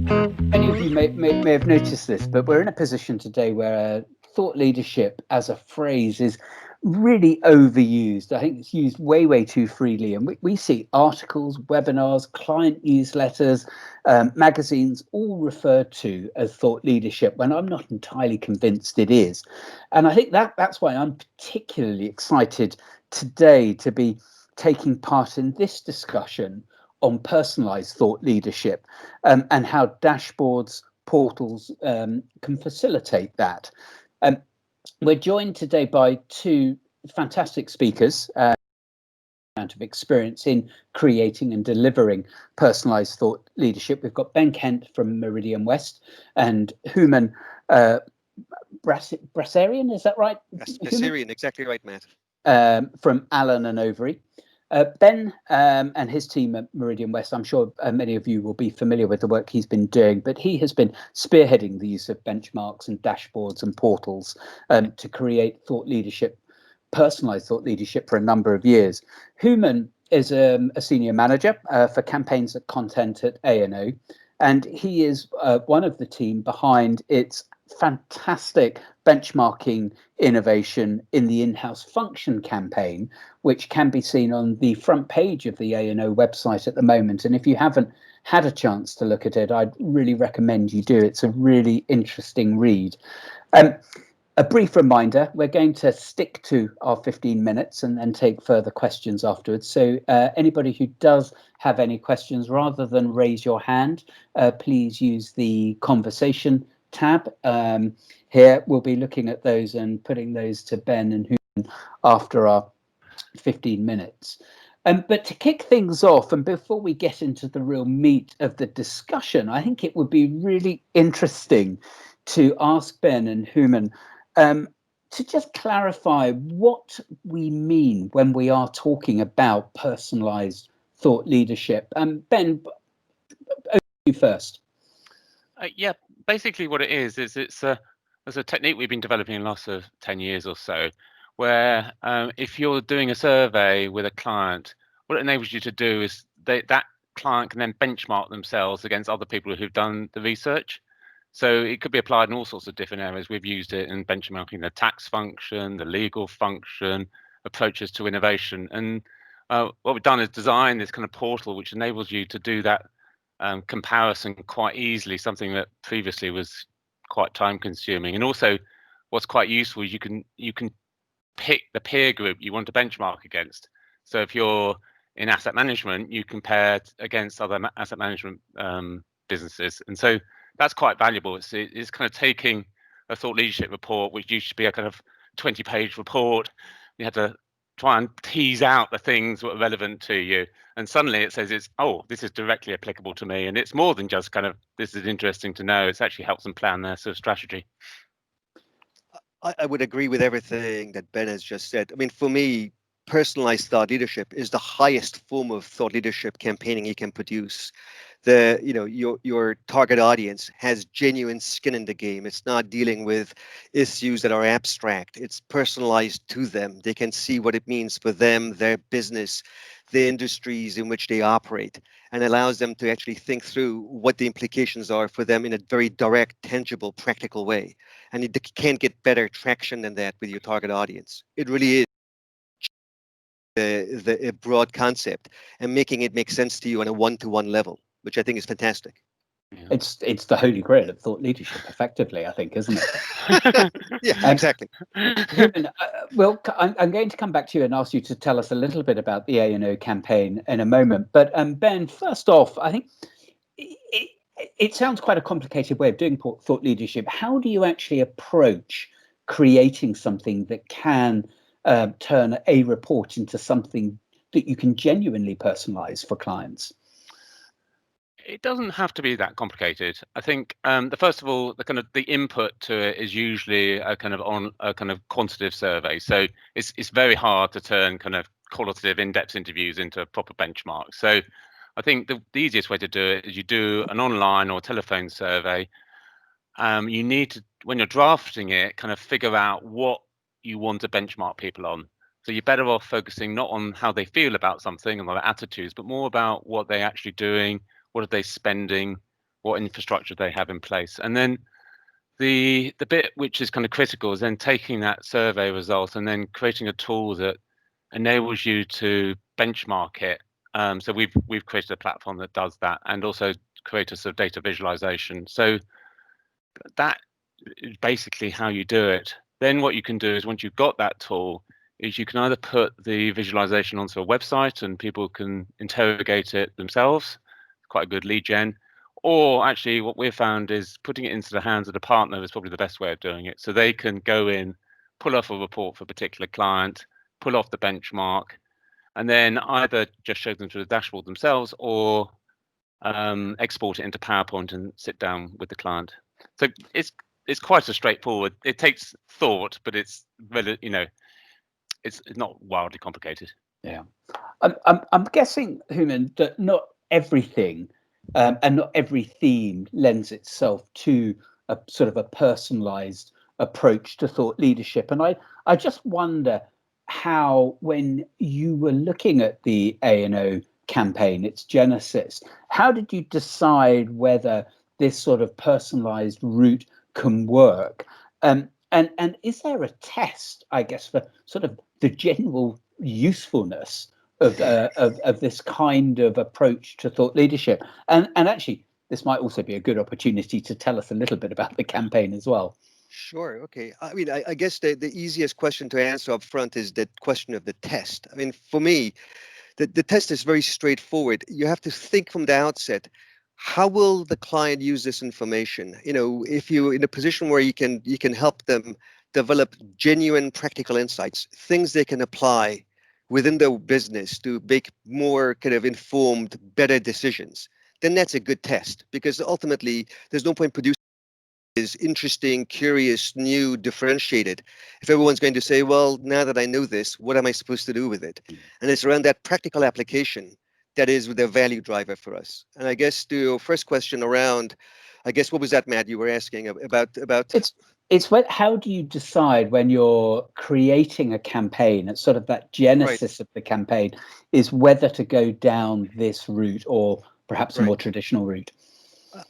Many of you may have noticed this, but we're in a position today where thought leadership as a phrase is really overused. I think it's used way too freely. And we see articles, webinars, client newsletters, magazines all referred to as thought leadership when I'm not entirely convinced it is. And I think that's why I'm particularly excited today to be taking part in this discussion on personalised thought leadership, and how dashboards, portals can facilitate that. Um, we're joined today by two fantastic speakers, amount of experience in creating and delivering personalised thought leadership. We've got Ben Kent from Meridian West and Hooman Bassirian, is that right? Bassirian, exactly right, Matt. From Allen and Overy. Ben and his team at Meridian West, I'm sure many of you will be familiar with the work he's been doing, but he has been spearheading the use of benchmarks and dashboards and portals to create thought leadership, personalised thought leadership for a number of years. Hooman is a senior manager for campaigns and content at A&O, and he is one of the team behind its fantastic benchmarking innovation in the in-house function campaign, which can be seen on the front page of the A&O website at the moment. And if you haven't had a chance to look at it, I'd really recommend you do. It's a really interesting read. A brief reminder, we're going to stick to our 15 minutes and then take further questions afterwards. So anybody who does have any questions, rather than raise your hand, please use the conversation tab. Here we'll be looking at those and putting those to Ben and Hooman after our 15 minutes. But to kick things off, and before we get into the real meat of the discussion, I think it would be really interesting to ask Ben and Hooman to just clarify what we mean when we are talking about personalised thought leadership. Ben, over to you first. Yeah, basically what it is it's a technique we've been developing in the last 10 years or so, where if you're doing a survey with a client, what it enables you to do is that client can then benchmark themselves against other people who've done the research. So it could be applied in all sorts of different areas. We've used it in benchmarking the tax function, the legal function, approaches to innovation. And what we've done is design this kind of portal which enables you to do that comparison quite easily, something that previously was quite time consuming. And also what's quite useful is you can pick the peer group you want to benchmark against. So if you're in asset management, you compare against other asset management businesses. And so that's quite valuable. It's kind of taking a thought leadership report, which used to be a kind of 20-page report. You had to try and tease out the things that were relevant to you. And suddenly it says this is directly applicable to me. And it's more than just kind of, this is interesting to know. It actually helps them plan their sort of strategy. I would agree with everything that Ben has just said. I mean, for me, personalized thought leadership is the highest form of thought leadership campaigning you can produce. Your target audience has genuine skin in the game. It's not dealing with issues that are abstract. It's personalized to them. They can see what it means for them, their business, the industries in which they operate, and allows them to actually think through what the implications are for them in a very direct, tangible, practical way. And you can't get better traction than that with your target audience. It really is a broad concept and making it make sense to you on a one-to-one level, which I think is fantastic. Yeah. It's the holy grail of thought leadership, effectively, I think, isn't it? Yeah, exactly. Well, I'm going to come back to you and ask you to tell us a little bit about the A&O campaign in a moment. But Ben, first off, I think it sounds quite a complicated way of doing thought leadership. How do you actually approach creating something that can turn a report into something that you can genuinely personalize for clients? It doesn't have to be that complicated. I think first of all, the input to it is usually a kind of quantitative survey. So it's very hard to turn kind of qualitative in-depth interviews into a proper benchmark. So I think the easiest way to do it is you do an online or telephone survey. You need to, when you're drafting it, kind of figure out what you want to benchmark people on. So you're better off focusing not on how they feel about something and their attitudes, but more about what they're actually doing. What are they spending? what infrastructure they have in place. And then the bit which is kind of critical is then taking that survey result and then creating a tool that enables you to benchmark it. So we've created a platform that does that, and also create a sort of data visualization. So that is basically how you do it. Then what you can do is, once you've got that tool, is you can either put the visualization onto a website and people can interrogate it themselves, quite a good lead gen, or actually what we've found is putting it into the hands of the partner is probably the best way of doing it. So they can go in, pull off a report for a particular client, pull off the benchmark, and then either just show them to the dashboard themselves or export it into PowerPoint and sit down with the client. So it's quite a straightforward. It takes thought, but it's really, it's not wildly complicated. Yeah, I'm guessing, Hooman, that not everything and not every theme lends itself to a sort of a personalised approach to thought leadership. And I just wonder how, when you were looking at the A&O campaign, its genesis, how did you decide whether this sort of personalised route can work? And is there a test, I guess, for sort of the general usefulness of this kind of approach to thought leadership? And actually, this might also be a good opportunity to tell us a little bit about the campaign as well. Sure. Okay. I mean, I guess the easiest question to answer up front is the question of the test. I mean, for me, the test is very straightforward. You have to think from the outset, how will the client use this information? If you're in a position where you can help them develop genuine practical insights, things they can apply within their business to make more kind of informed, better decisions, then that's a good test, because ultimately there's no point producing is interesting, curious, new, differentiated, if everyone's going to say, well, now that I know this, what am I supposed to do with it? And it's around that practical application that is the value driver for us. And I guess to your first question around, I guess, what was that, Matt, you were asking about? It's how do you decide when you're creating a campaign, it's sort of that genesis of the campaign, is whether to go down this route or perhaps a more traditional route?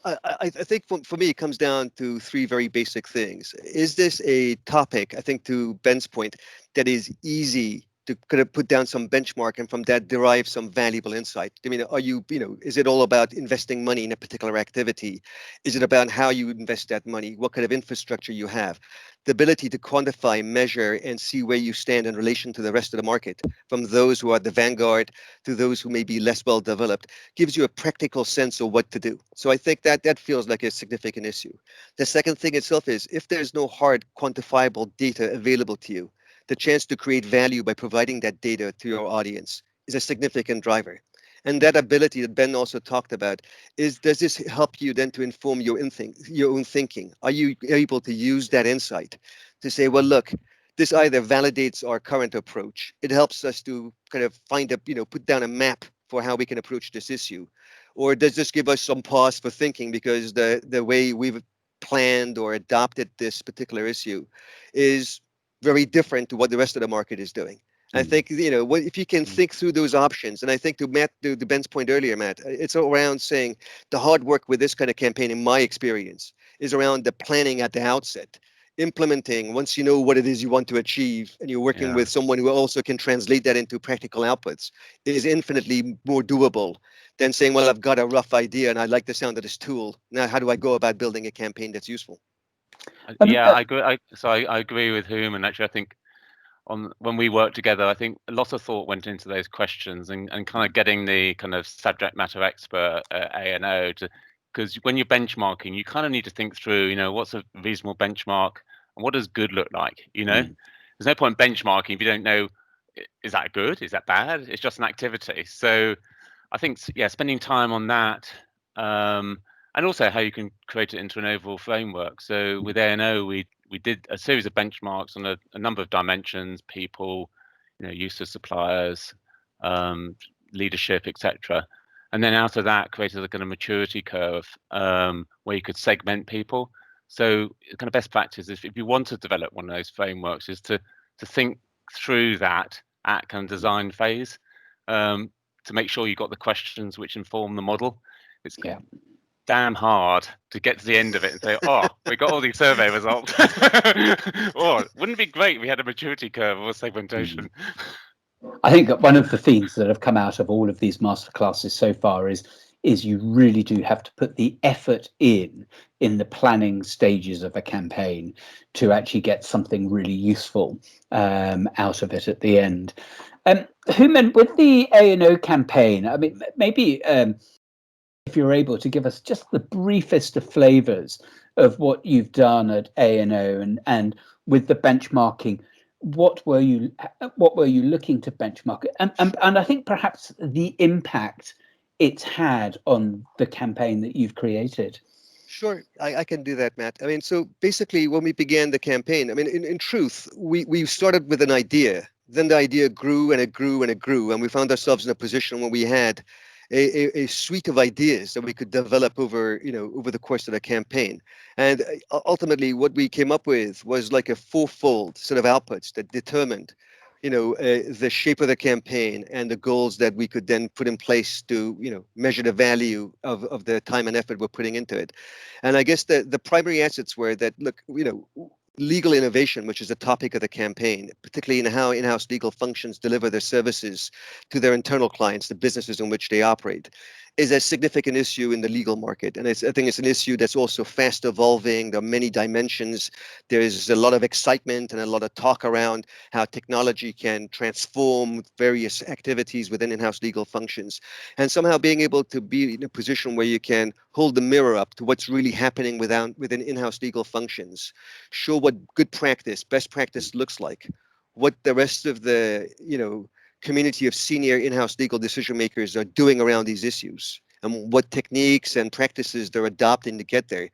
I think for me, it comes down to three very basic things. Is this a topic, I think to Ben's point, that is easy to kind of put down some benchmark and from that derive some valuable insight? I mean, is it all about investing money in a particular activity? Is it about how you invest that money? What kind of infrastructure you have? The ability to quantify, measure, and see where you stand in relation to the rest of the market, from those who are the vanguard to those who may be less well developed, gives you a practical sense of what to do. So I think that feels like a significant issue. The second thing itself is, if there's no hard quantifiable data available to you, the chance to create value by providing that data to your audience is a significant driver. And that ability that Ben also talked about is, does this help you then to inform your own thinking? Are you able to use that insight to say, well, look, this either validates our current approach, it helps us to kind of put down a map for how we can approach this issue, or does this give us some pause for thinking because the way we've planned or adopted this particular issue is very different to what the rest of the market is doing? I think, if you can think through those options, and I think to Ben's point earlier, Matt, it's around saying the hard work with this kind of campaign, in my experience, is around the planning at the outset. Implementing, once you know what it is you want to achieve and you're working with someone who also can translate that into practical outputs, is infinitely more doable than saying, well, I've got a rough idea and I like the sound of this tool. Now, how do I go about building a campaign that's useful? Yeah, I agree. I agree with Hooman. Actually, I think when we worked together, I think a lot of thought went into those questions and kind of getting the kind of subject matter expert at A&O to, because when you're benchmarking, you kind of need to think through, what's a reasonable benchmark and what does good look like? There's no point benchmarking if you don't know, is that good? Is that bad? It's just an activity. So I think, spending time on that, and also how you can create it into an overall framework. So with A&O, we did a series of benchmarks on a number of dimensions: people, use of suppliers, leadership, etc. And then out of that, created a kind of maturity curve where you could segment people. So kind of best practice is, if you want to develop one of those frameworks, is to think through that at kind of design phase, to make sure you got the questions which inform the model. damn hard to get to the end of it and say, oh, we got all these survey results. Or wouldn't it be great if we had a maturity curve or segmentation? I think that one of the themes that have come out of all of these masterclasses so far is you really do have to put the effort in the planning stages of a campaign to actually get something really useful out of it at the end. Hooman, with the A&O campaign, I mean, maybe if you're able to give us just the briefest of flavors of what you've done at A&O and with the benchmarking, what were you looking to benchmark, and I think perhaps the impact it's had on the campaign that you've created. Sure, I can do that, Matt. I mean, so basically when we began the campaign, I mean, in truth, we started with an idea. Then the idea grew and it grew and it grew, and we found ourselves in a position where we had a suite of ideas that we could develop over the course of the campaign. And ultimately what we came up with was like a fourfold set of outputs that determined the shape of the campaign and the goals that we could then put in place to measure the value of the time and effort we're putting into it. And I guess the primary assets were that, look, legal innovation, which is the topic of the campaign, particularly in how in-house legal functions deliver their services to their internal clients, the businesses in which they operate, is a significant issue in the legal market. And I think it's an issue that's also fast evolving. There are many dimensions. There's a lot of excitement and a lot of talk around how technology can transform various activities within in-house legal functions. And somehow being able to be in a position where you can hold the mirror up to what's really happening within in-house legal functions, show what good practice, best practice looks like, what the rest of the, community of senior in-house legal decision makers are doing around these issues, and what techniques and practices they're adopting to get there,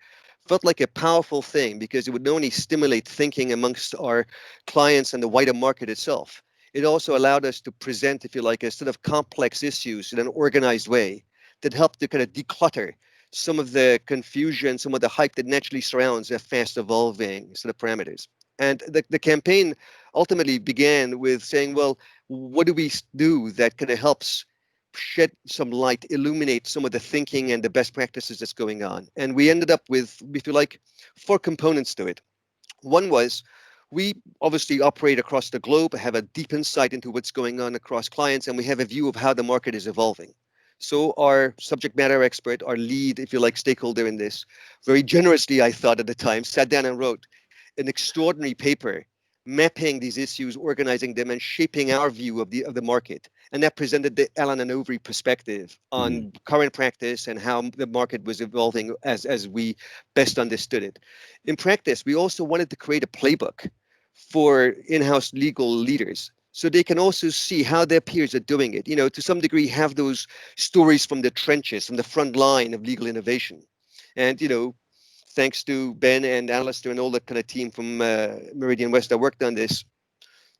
felt like a powerful thing, because it would not only stimulate thinking amongst our clients and the wider market itself, it also allowed us to present, if you like, a set of complex issues in an organized way that helped to kind of declutter some of the confusion, some of the hype that naturally surrounds a fast evolving set of parameters. And the campaign ultimately began with saying, well, what do we do that kind of helps shed some light, illuminate some of the thinking and the best practices that's going on? And we ended up with, if you like, 4 components to it. One was, we obviously operate across the globe, have a deep insight into what's going on across clients, and we have a view of how the market is evolving. So our subject matter expert, our lead, if you like, stakeholder in this, very generously, I thought at the time, sat down and wrote an extraordinary paper mapping these issues, organizing them, and shaping our view of the market. And that presented the Allen and Overy perspective on current practice and how the market was evolving as we best understood it. In practice, we also wanted to create a playbook for in-house legal leaders, so they can also see how their peers are doing it, to some degree have those stories from the trenches, from the front line of legal innovation. And, thanks to Ben and Alistair and all the kind of team from Meridian West that worked on this,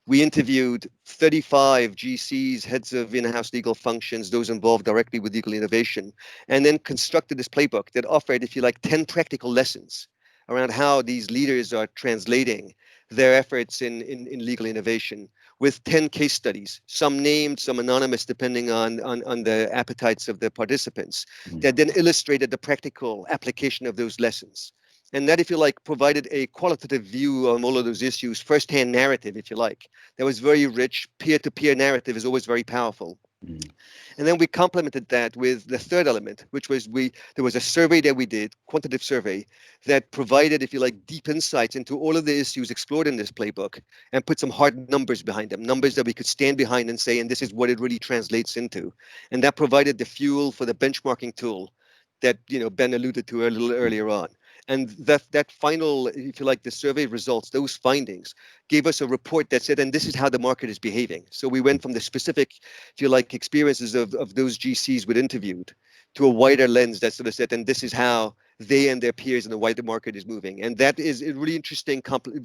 we interviewed 35 GCs, heads of in-house legal functions, those involved directly with legal innovation, and then constructed this playbook that offered, if you like, 10 practical lessons around how these leaders are translating their efforts in legal innovation, with 10 case studies, some named, some anonymous, depending on the appetites of the participants, that then illustrated the practical application of those lessons. And that, if you like, provided a qualitative view on all of those issues, first-hand narrative, if you like, that was very rich. Peer-to-peer narrative is always very powerful. And then we complemented that with the third element, which was there was a survey that we did, quantitative survey, that provided, if you like, deep insights into all of the issues explored in this playbook and put some hard numbers behind them, numbers that we could stand behind and say, and this is what it really translates into. And that provided the fuel for the benchmarking tool that Ben alluded to a little earlier on. And that final, if you like, the survey results, those findings gave us a report that said, and this is how the market is behaving. So we went from the specific, if you like, experiences of those GCs we'd interviewed to a wider lens that sort of said, and this is how they and their peers in the wider market is moving. And that is a really interesting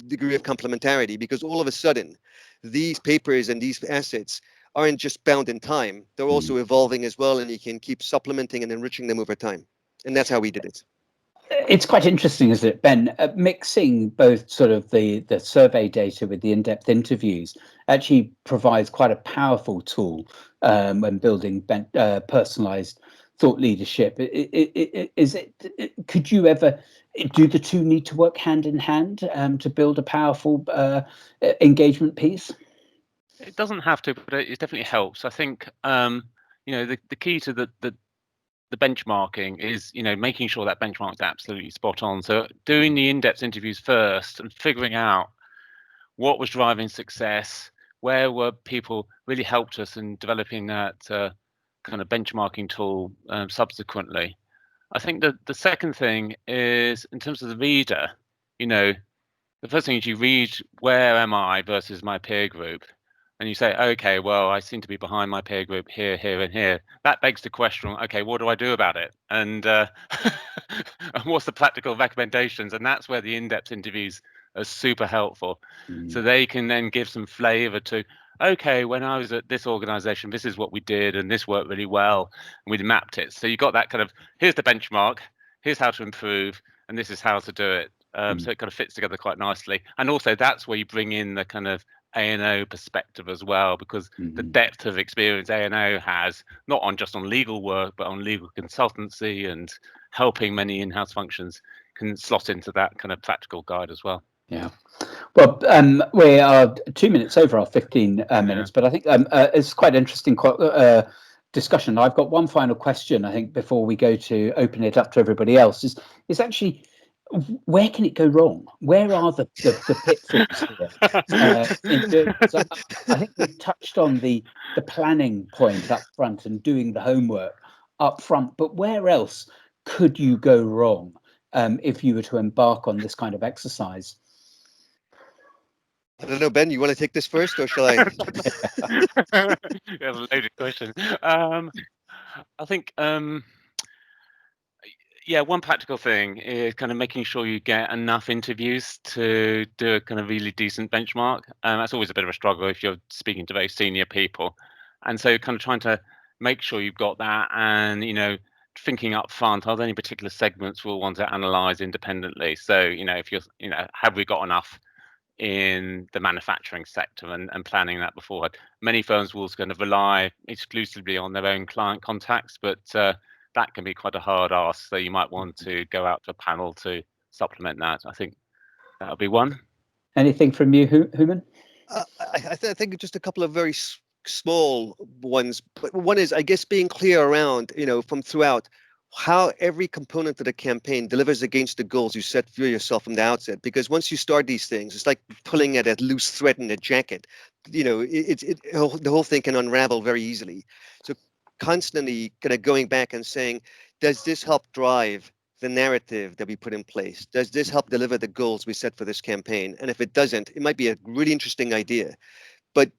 degree of complementarity, because all of a sudden, these papers and these assets aren't just bound in time. They're also evolving as well, and you can keep supplementing and enriching them over time. And that's how we did it. It's quite interesting, isn't it, Ben? Mixing both sort of the survey data with the in-depth interviews actually provides quite a powerful tool when building personalised thought leadership? Is it? Could you ever? Do the two need to work hand in hand to build a powerful engagement piece? It doesn't have to, but it definitely helps. I think the key to the benchmarking is making sure that benchmark's absolutely spot on. So doing the in-depth interviews first and figuring out what was driving success, where were people really helped us in developing that kind of benchmarking tool subsequently. I think the second thing is, in terms of the reader, the first thing is you read, where am I versus my peer group? And you say, okay, well, I seem to be behind my peer group here, here, and here. That begs the question, okay, what do I do about it? And, and what's the practical recommendations? And that's where the in-depth interviews are super helpful. So they can then give some flavor to, okay, when I was at this organization, this is what we did, and this worked really well, and we mapped it. So you got that kind of, here's the benchmark, here's how to improve, and this is how to do it. So it kind of fits together quite nicely. And also that's where you bring in the kind of A&O perspective as well, because the depth of experience A&O has, not on just on legal work, but on legal consultancy and helping many in-house functions, can slot into that kind of practical guide as well. Yeah. Well, we are 2 minutes over our 15 minutes, but I think it's quite interesting discussion. I've got one final question, I think, before we go to open it up to everybody else, is actually, where can it go wrong? Where are the pitfalls here? I think we've touched on the planning point up front and doing the homework up front, but where else could you go wrong if you were to embark on this kind of exercise? I don't know, Ben, you want to take this first, or shall I? That's a loaded question. I think, one practical thing is kind of making sure you get enough interviews to do a kind of really decent benchmark. That's always a bit of a struggle if you're speaking to very senior people. And so kind of trying to make sure you've got that, and, thinking up front, are there any particular segments we'll want to analyze independently? So, if you're, have we got enough in the manufacturing sector, and planning that beforehand. Many firms will kind of rely exclusively on their own client contacts, but that can be quite a hard ask. So you might want to go out to a panel to supplement that. I think that'll be one. Anything from you, Hooman? I think just a couple of very small ones. But one is, I guess, being clear around, from throughout, how every component of the campaign delivers against the goals you set for yourself from the outset. Because once you start these things, it's like pulling at a loose thread in a jacket. The whole thing can unravel very easily. So constantly kind of going back and saying, does this help drive the narrative that we put in place? Does this help deliver the goals we set for this campaign? And if it doesn't, it might be a really interesting idea, but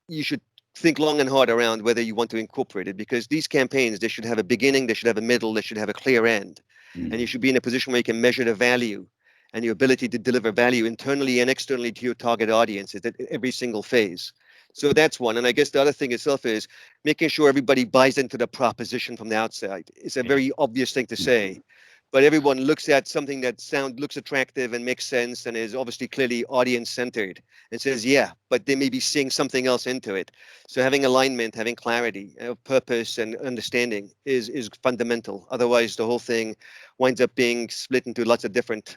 you should think long and hard around whether you want to incorporate it, because these campaigns, they should have a beginning, they should have a middle, they should have a clear end. And you should be in a position where you can measure the value and your ability to deliver value internally and externally to your target audience at every single phase. So that's one. And I guess the other thing itself is making sure everybody buys into the proposition from the outside. It's a very obvious thing to say, but everyone looks at something that looks attractive and makes sense and is obviously clearly audience centered and says, yeah, but they may be seeing something else into it. So having alignment, having clarity, purpose and understanding is fundamental. Otherwise, the whole thing winds up being split into lots of different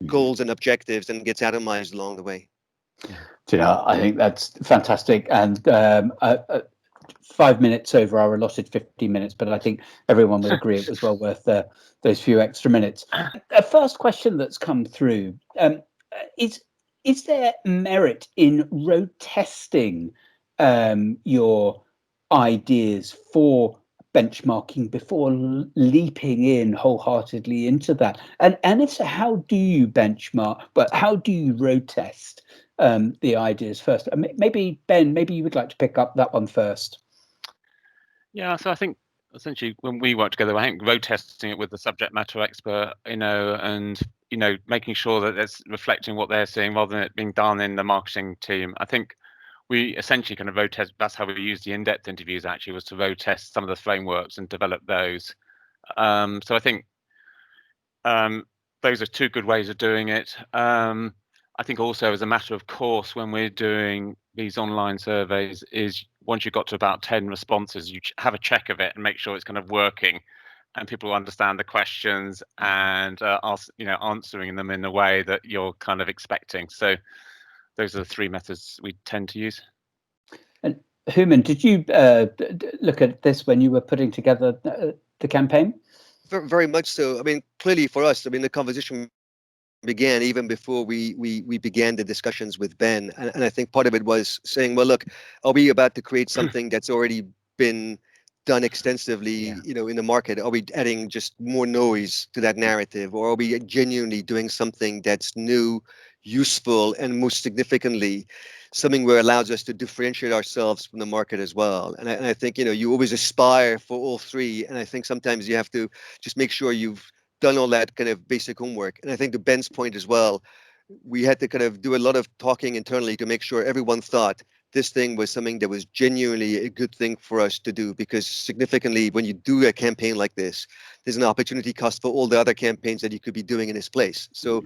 goals and objectives and gets atomized along the way. I think that's fantastic. And 5 minutes over our allotted 15 minutes, but I think everyone would agree it was well worth those few extra minutes. A first question that's come through is there merit in road testing your ideas for benchmarking before leaping in wholeheartedly into that? And if so, how do you benchmark, but how do you road test the ideas first? Maybe Ben, maybe you would like to pick up that one first. Yeah, so I think essentially when we work together, I think road testing it with the subject matter expert, and making sure that it's reflecting what they're seeing rather than it being done in the marketing team. I think we essentially kind of road test. That's how we use the in-depth interviews. Actually, was to road test some of the frameworks and develop those. So I think those are two good ways of doing it. I think also, as a matter of course, when we're doing these online surveys, is once you've got to about 10 responses, you have a check of it and make sure it's kind of working, and people understand the questions and answering them in a way that you're kind of expecting. So those are the three methods we tend to use. And Hooman, did you look at this when you were putting together the campaign? Very much so. I mean, clearly for us, I mean, the conversation began even before we began the discussions with Ben, and I think part of it was saying, well, look, are we about to create something that's already been done extensively, in the market? Are we adding just more noise to that narrative, or are we genuinely doing something that's new, useful, and most significantly, something where it allows us to differentiate ourselves from the market as well? And I think, you always aspire for all three, and I think sometimes you have to just make sure you've done all that kind of basic homework. And I think to Ben's point as well, we had to kind of do a lot of talking internally to make sure everyone thought this thing was something that was genuinely a good thing for us to do, because significantly when you do a campaign like this, there's an opportunity cost for all the other campaigns that you could be doing in this place. So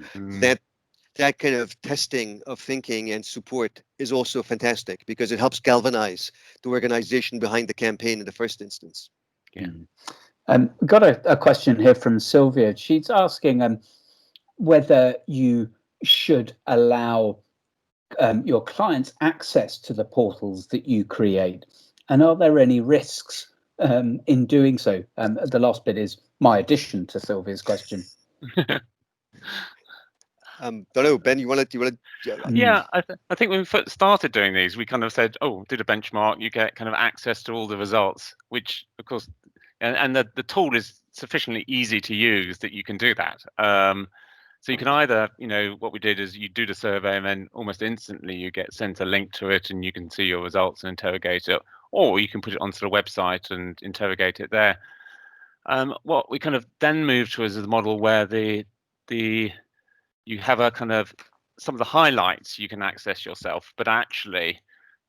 that kind of testing of thinking and support is also fantastic, because it helps galvanize the organization behind the campaign in the first instance. Got a question here from Sylvia. She's asking whether you should allow your clients access to the portals that you create, and are there any risks in doing so? The last bit is my addition to Sylvia's question. Don't know, Ben, you want to? Yeah, I think when we first started doing these, we kind of said, oh, did a benchmark, you get kind of access to all the results, which of course, and the tool is sufficiently easy to use that you can do that. So you can either, what we did is you do the survey and then almost instantly you get sent a link to it and you can see your results and interrogate it, or you can put it onto the website and interrogate it there. What we kind of then moved to is the model where you have a kind of some of the highlights you can access yourself, but actually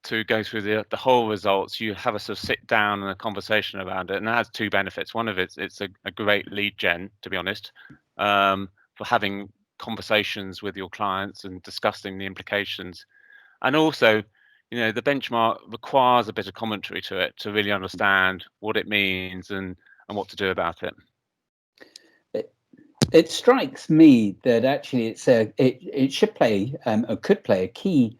to go through the whole results, you have a sort of sit down and a conversation around it, and that has two benefits. One of it's a great lead gen, to be honest, for having conversations with your clients and discussing the implications, and also, the benchmark requires a bit of commentary to it to really understand what it means and what to do about it. It strikes me that actually it should play or could play a key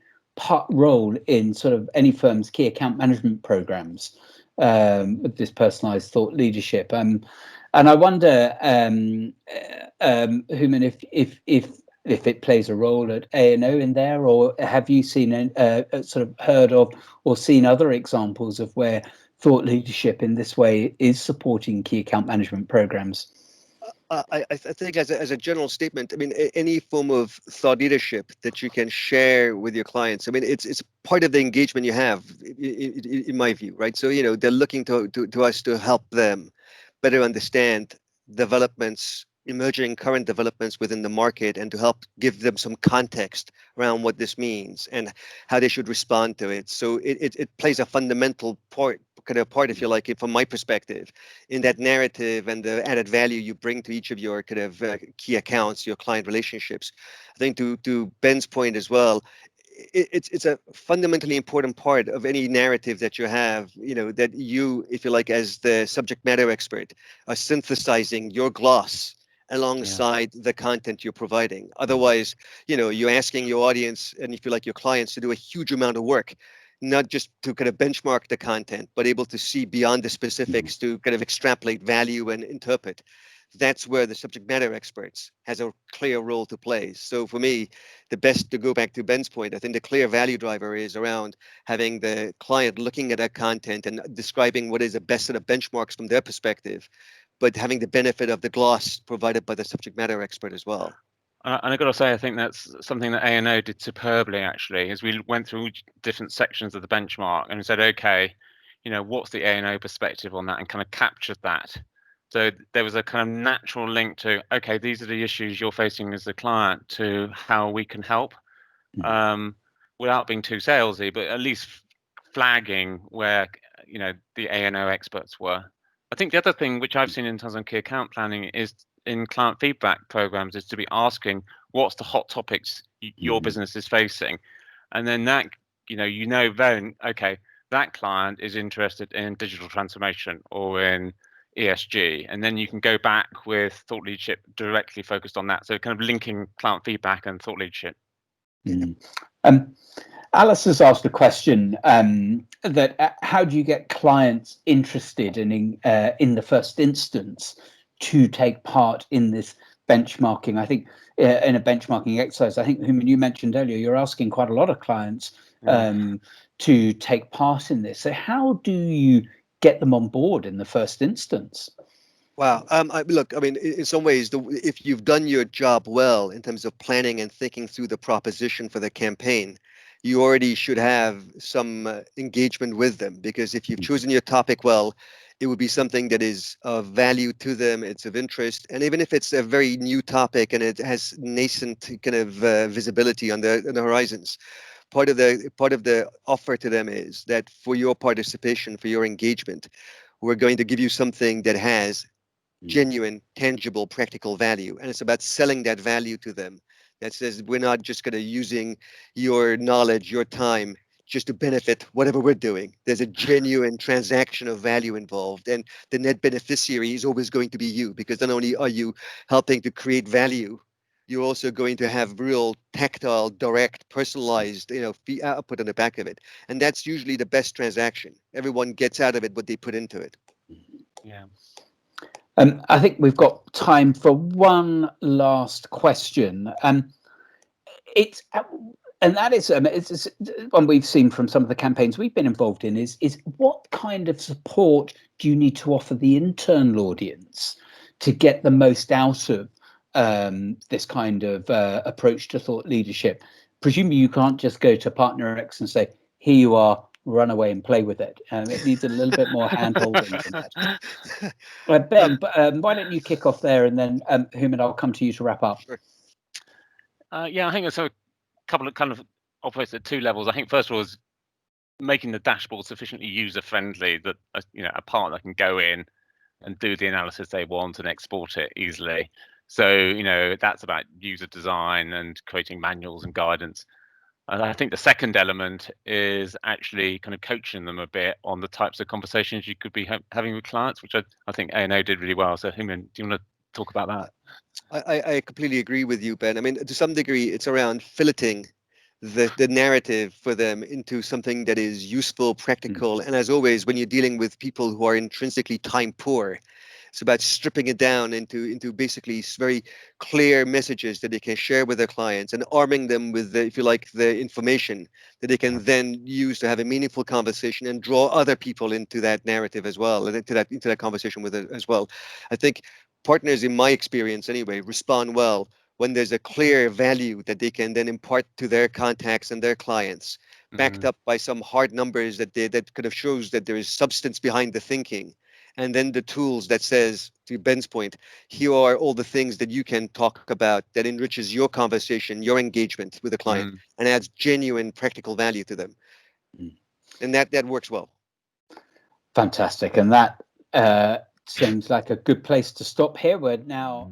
role in sort of any firm's key account management programs with this personalized thought leadership. And I wonder, Hooman, if it plays a role at A&O in there, or have you seen sort of heard of or seen other examples of where thought leadership in this way is supporting key account management programs? I think as a general statement, I mean, any form of thought leadership that you can share with your clients, I mean, it's part of the engagement you have, in my view, right? So, they're looking to us to help them better understand developments, emerging current developments within the market, and to help give them some context around what this means and how they should respond to it. So it plays a fundamental part, if you like, from my perspective, in that narrative and the added value you bring to each of your kind of key accounts, your client relationships. I think to Ben's point as well, it's a fundamentally important part of any narrative that you have, that you, if you like, as the subject matter expert, are synthesizing your gloss alongside the content you're providing. Otherwise, you're asking your audience, and if you like, your clients, to do a huge amount of work, not just to kind of benchmark the content, but able to see beyond the specifics to kind of extrapolate value and interpret. That's where the subject matter experts has a clear role to play. So for me, the best, to go back to Ben's point, I think the clear value driver is around having the client looking at that content and describing what is the best set of benchmarks from their perspective, but having the benefit of the gloss provided by the subject matter expert as well. And I've got to say, I think that's something that A&O did superbly, actually, as we went through different sections of the benchmark and said, okay, what's the A&O perspective on that, and kind of captured that. So there was a kind of natural link to, okay, these are the issues you're facing as a client, to how we can help, without being too salesy, but at least flagging where, the A&O experts were. I think the other thing which I've seen in terms of key account planning is in client feedback programs is to be asking what's the hot topics your business is facing, and then that then okay, that client is interested in digital transformation or in ESG, and then you can go back with thought leadership directly focused on that. So kind of linking client feedback and thought leadership. Alice has asked a question that how do you get clients interested in the first instance to take part in this benchmarking? I think in a benchmarking exercise, I think, Hooman, you mentioned earlier, you're asking quite a lot of clients to take part in this. So how do you get them on board in the first instance? Wow. Look, I mean, in some ways, if you've done your job well in terms of planning and thinking through the proposition for the campaign, you already should have some engagement with them, because if you've chosen your topic well, it would be something that is of value to them, it's of interest. And even if it's a very new topic and it has nascent kind of visibility on the horizons, part of the offer to them is that for your participation, for your engagement, we're going to give you something that has genuine, tangible, practical value. And it's about selling that value to them. That says, we're not just going to using your knowledge, your time, just to benefit whatever we're doing. There's a genuine transaction of value involved. And the net beneficiary is always going to be you, because not only are you helping to create value, you're also going to have real tactile, direct, personalized, output on the back of it. And that's usually the best transaction. Everyone gets out of it what they put into it. Yeah. I think we've got time for one last question. It's one we've seen from some of the campaigns we've been involved in is what kind of support do you need to offer the internal audience to get the most out of this kind of approach to thought leadership? Presumably you can't just go to partner X and say, here you are, run away and play with it. It needs a little bit more hand-holding than that. Ben, why don't you kick off there, and then Hooman, I'll come to you to wrap up. Sure. Yeah, I think there's a couple of kind of operates at two levels. I think first of all is making the dashboard sufficiently user-friendly that a partner can go in and do the analysis they want and export it easily. So that's about user design and creating manuals and guidance. And I think the second element is actually kind of coaching them a bit on the types of conversations you could be having with clients, which I think A&O did really well. So Hooman, do you want to talk about that? I completely agree with you, Ben. I mean, to some degree, it's around filleting the narrative for them into something that is useful, practical. And as always, when you're dealing with people who are intrinsically time poor, it's about stripping it down into basically very clear messages that they can share with their clients, and arming them with the, if you like, the information that they can then use to have a meaningful conversation and draw other people into that narrative as well, and into that conversation with it as well. I think partners, in my experience anyway, respond well when there's a clear value that they can then impart to their contacts and their clients, backed up by some hard numbers that kind of shows that there is substance behind the thinking. And then the tools that says, to Ben's point, here are all the things that you can talk about that enriches your conversation, your engagement with the client, and adds genuine practical value to them. And that works well. Fantastic. And that seems like a good place to stop here. We're now